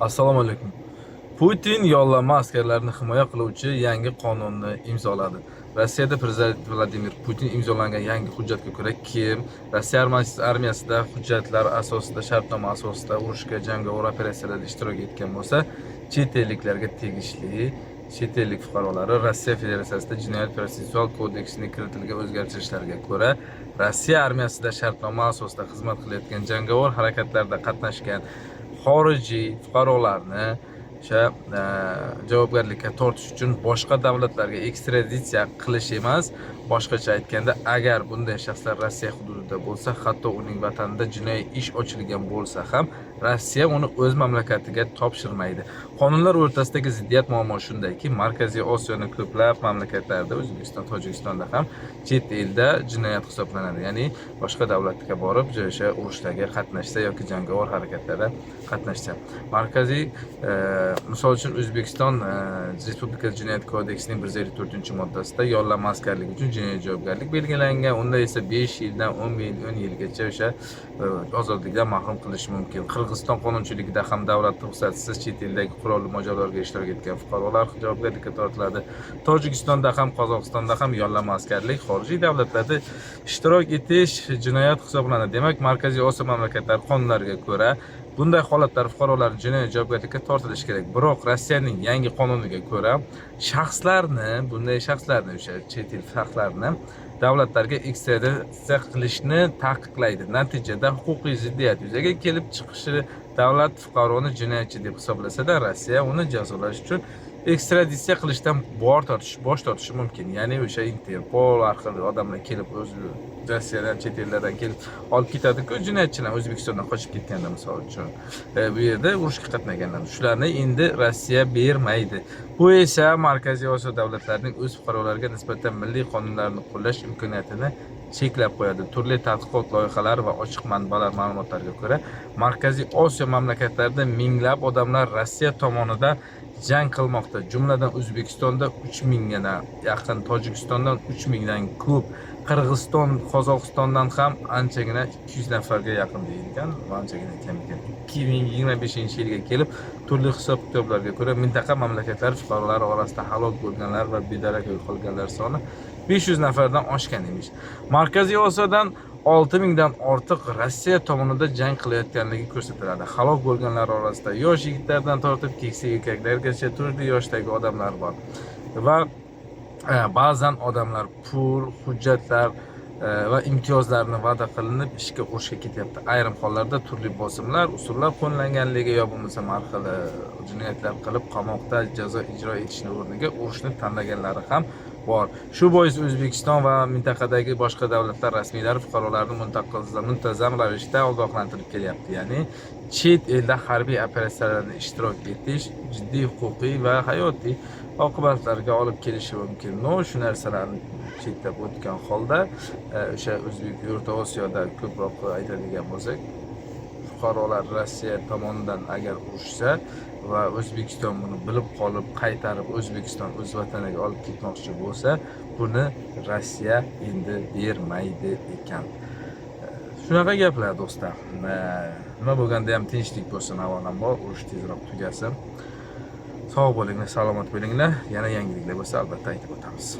Assalomu alaykum. Putin yollama askarlarni himoya qiluvchi yangi qonunni imzoladi. Rossiyada prezident Vladimir Putin imzolangan yangi hujjatga ko'ra kim Rossiya armiyasida hujjatlar asosida, shartnoma asosida urushga, jangovar operatsiyalarda ishtirok etgan bo'lsa, chet elliklarga tegishli chet ellik fuqarolari Rossiya Federatsiyasida Jinoyat protsessual kodeksining kiritilgan o'zgartirishlarga ko'ra Rossiya armiyasida shartnoma asosida xizmat qilayotgan jangovar harakatlarda qatnashgan xorijiy fuqarolarni javobgarlikka tortish uchun boshqa davlatlarga ekstraditsiya qilish emas, boshqacha aytganda, agar bunday shaxslar Rossiya hududida bo'lsa, hatto uning vatanida jinoiy ish ochilgan bo'lsa ham, Rossiya uni o'z mamlakatiga topshirmaydi. Qonunlar o'rtasidagi ziddiyat muammo shundayki, Markaziy Osiyoning ko'plab mamlakatlarida, O'zbekiston, Tojikistonda ham chet elda jinoyat hisoblanadi. Ya'ni boshqa davlatga borib, o'sha urushdagi qatnashsa yoki jangovar harakatlarda qatnashsa. Markaziy misol uchun O'zbekiston Respublikasi Jinoyat kodeksining 154-moddasida yollama askarlik uchun jinoiy javobgarlik belgilangan. Unda esa 5 yildan 10 yilgacha o'sha ozodlikdan mahrum qilish mumkin. Qirg'iziston qonunchiligida ham davlat ruxsatsiz chet eldagi qurolli mojarolarga ishtirok etgan fuqarolar javobgarlikka tortiladi. Tojikistonda ham, Qozog'istonda ham yollama askarlik xorijiy davlatlarda ishtirok etish jinoyat hisoblanadi. Demak, Markaziy Osiyo mamlakatlari qonunlariga ko'ra bunday holatlar fuqarolar jinoiy javobgarlikka tortilishi kerak. Biroq Rossiyaning yangi qonuniga ko'ra bunday shaxslarni o'sha chet el shaxslarni davlatlarga ekstraditsiya qilishni taqiqlaydi. Natijada huquqiy ziddiyat yuzaga kelib chiqishi, davlat fuqaroni jinoyatchi deb hisoblasa-da, Rossiya uni jazolash uchun ekstraditsiya qilishdan bosh tortishi mumkin. Ya'ni o'sha Interpol orqali odamlar kelib o'zi Rossiyadan, chet ellardan kelib olib ketadi-ku, jinoyatchilar O'zbekistondan qochib ketganda, misol uchun. Bu yerda urushga qatnaganlar. Shularni endi Rossiya bermaydi. Bu esa Markaziy Osiyo davlatlarining o'z fuqarolariga nisbatan milliy qonunlarni qo'llash imkoniyatini cheklab qo'yadi. Turli tadqiqot loyihalari va ochiq manbalar ma'lumotlariga ko'ra, Markaziy Osiyo mamlakatlarida minglab odamlar Rossiya tomonidan jang qilmoqda. Jumladan O'zbekistonda 3000 ga yaqin, Tojikistondan 3000 dan ko'p, Qirg'iziston, Qozog'istondan ham anchagina 200 nafarga yaqin deyilgan, anchagina kam ekan. 2025-yilga kelib, turli hisob-kitoblarga ko'ra mintaqa mamlakatlar fuqarolari orasida halok bo'lganlar va bedarak yo'qolganlar soni 500 nafardan oshgan emish. Markaziy Osiyodan 6000 dan ortiq Rossiya tomonidan jang qilayotganligi ko'rsatiladi. Halok bo'lganlar orasida yosh yigitlardan tortib keksa erkaklargacha turli yoshdagi odamlar bor. Va ba'zan odamlar pul, hujjatlar va imtiyozlarni va'da qilinib ishga o'rishga ketyapti. Ayrim hollarda turli bosimlar, usullar qo'llanganligi yo bo'lmasa marhali jinoyatlar qilib qamoqda jazo ijro etishni o'rniga urushni tanlaganlari ham bor. Shu bois O'zbekiston va mintaqadagi boshqa davlatlar rasmiylari fuqarolarni muntazam ravishda ogohlantirib kelyapti. Ya'ni chet elda harbiy operatsiyalarda ishtirok etish jiddiy huquqiy va hayotiy oqibatlarga olib kelishi mumkin. Shu narsalarni cheklab o'tgan holda o'sha O'rta Osiyoda ko'proq aytadigan bo'lsak, fuqarolar Rossiya tomonidan agar urushsa va O'zbekiston buni bilib qolib qaytarib O'zbekiston o'z vataniga olib ketmoqchi bo'lsa, buni Rossiya endi bermaydi ekan. Shunaqa gaplar do'stlar. Nima bo'lganda ham tinchlik bo'lsin, avvalambor urush tezroq tugasin. Sog' bo'linglar, salomat bo'linglar. Yana yangiliklar bo'lsa albatta aytib o'tamiz.